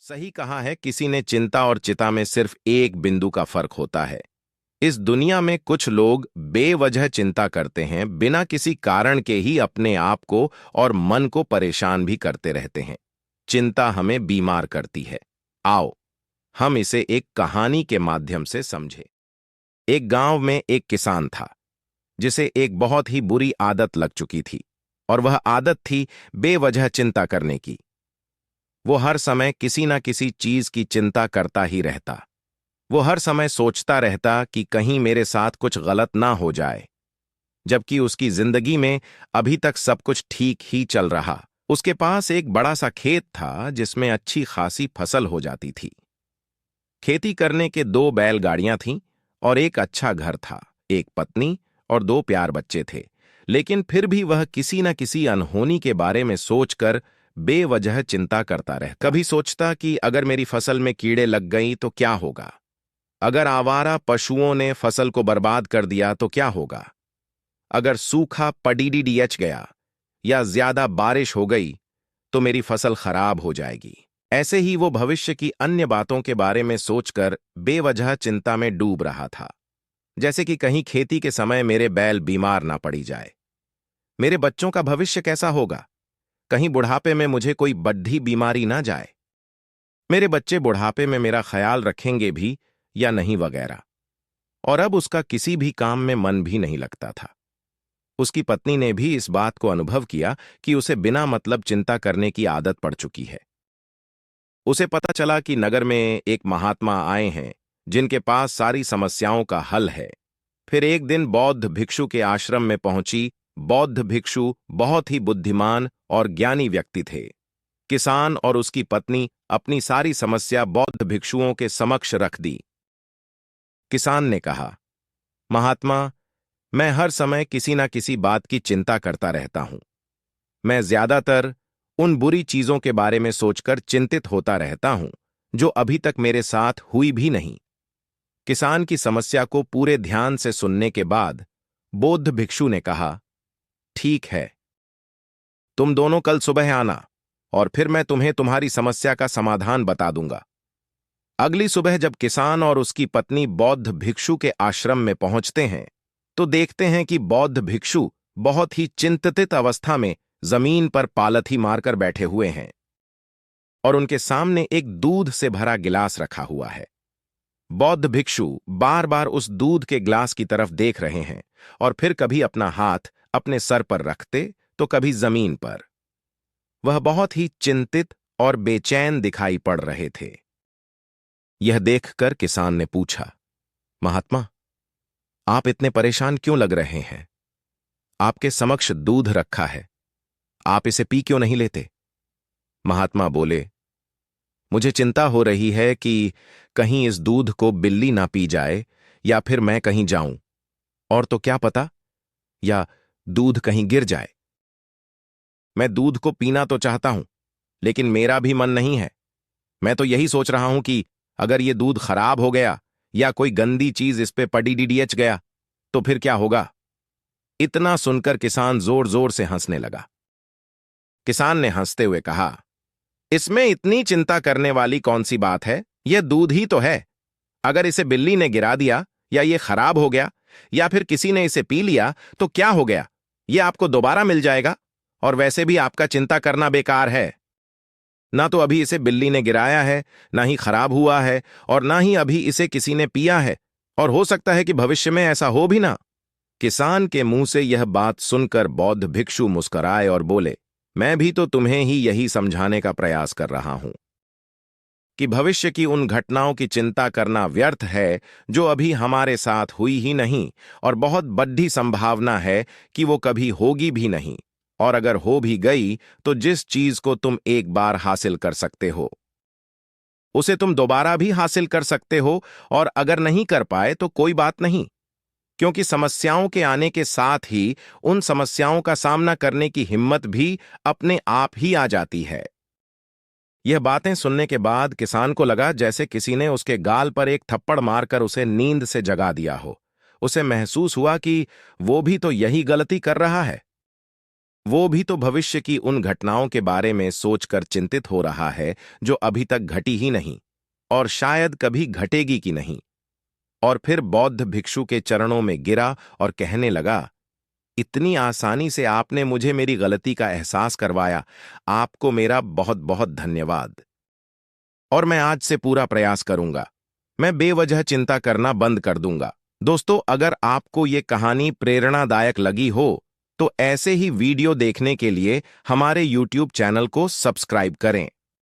सही कहा है किसी ने, चिंता और चिता में सिर्फ एक बिंदु का फर्क होता है। इस दुनिया में कुछ लोग बेवजह चिंता करते हैं, बिना किसी कारण के ही अपने आप को और मन को परेशान भी करते रहते हैं। चिंता हमें बीमार करती है। आओ हम इसे एक कहानी के माध्यम से समझें। एक गांव में एक किसान था जिसे एक बहुत ही बुरी आदत लग चुकी थी, और वह आदत थी बेवजह चिंता करने की। वो हर समय किसी न किसी चीज की चिंता करता ही रहता। वो हर समय सोचता रहता कि कहीं मेरे साथ कुछ गलत ना हो जाए, जबकि उसकी जिंदगी में अभी तक सब कुछ ठीक ही चल रहा। उसके पास एक बड़ा सा खेत था जिसमें अच्छी खासी फसल हो जाती थी। खेती करने के 2 बैलगाड़ियां थीं और एक अच्छा घर था, एक पत्नी और 2 प्यार बच्चे थे। लेकिन फिर भी वह किसी न किसी अनहोनी के बारे में सोचकर बेवजह चिंता करता रह। कभी सोचता कि अगर मेरी फसल में कीड़े लग गई तो क्या होगा, अगर आवारा पशुओं ने फसल को बर्बाद कर दिया तो क्या होगा, अगर सूखा पडीडीडीएच गया या ज्यादा बारिश हो गई तो मेरी फसल खराब हो जाएगी। ऐसे ही वो भविष्य की अन्य बातों के बारे में सोचकर बेवजह चिंता में डूब रहा था। जैसे कि कहीं खेती के समय मेरे बैल बीमार ना पड़ी जाए, मेरे बच्चों का भविष्य कैसा होगा, कहीं बुढ़ापे में मुझे कोई बड्ढी बीमारी ना जाए, मेरे बच्चे बुढ़ापे में मेरा ख्याल रखेंगे भी या नहीं वगैरह। और अब उसका किसी भी काम में मन भी नहीं लगता था। उसकी पत्नी ने भी इस बात को अनुभव किया कि उसे बिना मतलब चिंता करने की आदत पड़ चुकी है। उसे पता चला कि नगर में एक महात्मा आए हैं जिनके पास सारी समस्याओं का हल है। फिर एक दिन बौद्ध भिक्षु के आश्रम में पहुंची। बौद्ध भिक्षु बहुत ही बुद्धिमान और ज्ञानी व्यक्ति थे। किसान और उसकी पत्नी अपनी सारी समस्या बौद्ध भिक्षुओं के समक्ष रख दी। किसान ने कहा, महात्मा, मैं हर समय किसी न किसी बात की चिंता करता रहता हूं। मैं ज्यादातर उन बुरी चीजों के बारे में सोचकर चिंतित होता रहता हूं जो अभी तक मेरे साथ हुई भी नहीं। किसान की समस्या को पूरे ध्यान से सुनने के बाद बौद्ध भिक्षु ने कहा, ठीक है, तुम दोनों कल सुबह आना और फिर मैं तुम्हें तुम्हारी समस्या का समाधान बता दूंगा। अगली सुबह जब किसान और उसकी पत्नी बौद्ध भिक्षु के आश्रम में पहुंचते हैं तो देखते हैं कि बौद्ध भिक्षु बहुत ही चिंतित अवस्था में जमीन पर पालथी मारकर बैठे हुए हैं और उनके सामने एक दूध से भरा गिलास रखा हुआ है। बौद्ध भिक्षु बार बार उस दूध के गिलास की तरफ देख रहे हैं और फिर कभी अपना हाथ अपने सर पर रखते तो कभी जमीन पर। वह बहुत ही चिंतित और बेचैन दिखाई पड़ रहे थे। यह देखकर किसान ने पूछा, महात्मा, आप इतने परेशान क्यों लग रहे हैं? आपके समक्ष दूध रखा है, आप इसे पी क्यों नहीं लेते? महात्मा बोले, मुझे चिंता हो रही है कि कहीं इस दूध को बिल्ली ना पी जाए या फिर मैं कहीं जाऊं, और तो क्या पता, या दूध कहीं गिर जाए। मैं दूध को पीना तो चाहता हूं, लेकिन मेरा भी मन नहीं है। मैं तो यही सोच रहा हूं कि अगर ये दूध खराब हो गया या कोई गंदी चीज इस पे पडीडीडीएच गया तो फिर क्या होगा? इतना सुनकर किसान जोर जोर से हंसने लगा। किसान ने हंसते हुए कहा, इसमें इतनी चिंता करने वाली कौन सी बात है? यह दूध ही तो है। अगर इसे बिल्ली ने गिरा दिया या ये खराब हो गया या फिर किसी ने इसे पी लिया तो क्या हो गया? यह आपको दोबारा मिल जाएगा, और वैसे भी आपका चिंता करना बेकार है। ना तो अभी इसे बिल्ली ने गिराया है, ना ही खराब हुआ है, और ना ही अभी इसे किसी ने पिया है, और हो सकता है कि भविष्य में ऐसा हो भी ना। किसान के मुंह से यह बात सुनकर बौद्ध भिक्षु मुस्कुराए और बोले, मैं भी तो तुम्हें ही यही समझाने का प्रयास कर रहा हूं कि भविष्य की उन घटनाओं की चिंता करना व्यर्थ है जो अभी हमारे साथ हुई ही नहीं, और बहुत बड़ी संभावना है कि वो कभी होगी भी नहीं, और अगर हो भी गई तो जिस चीज को तुम एक बार हासिल कर सकते हो उसे तुम दोबारा भी हासिल कर सकते हो, और अगर नहीं कर पाए तो कोई बात नहीं, क्योंकि समस्याओं के आने के साथ ही उन समस्याओं का सामना करने की हिम्मत भी अपने आप ही आ जाती है। यह बातें सुनने के बाद किसान को लगा जैसे किसी ने उसके गाल पर एक थप्पड़ मारकर उसे नींद से जगा दिया हो। उसे महसूस हुआ कि वो भी तो यही गलती कर रहा है। वो भी तो भविष्य की उन घटनाओं के बारे में सोचकर चिंतित हो रहा है जो अभी तक घटी ही नहीं और शायद कभी घटेगी कि नहीं। और फिर बौद्ध भिक्षु के चरणों में गिरा और कहने लगा, इतनी आसानी से आपने मुझे मेरी गलती का एहसास करवाया। आपको मेरा बहुत बहुत धन्यवाद। और मैं आज से पूरा प्रयास करूंगा। मैं बेवजह चिंता करना बंद कर दूंगा। दोस्तों, अगर आपको ये कहानी प्रेरणादायक लगी हो तो ऐसे ही वीडियो देखने के लिए हमारे YouTube चैनल को सब्सक्राइब करें।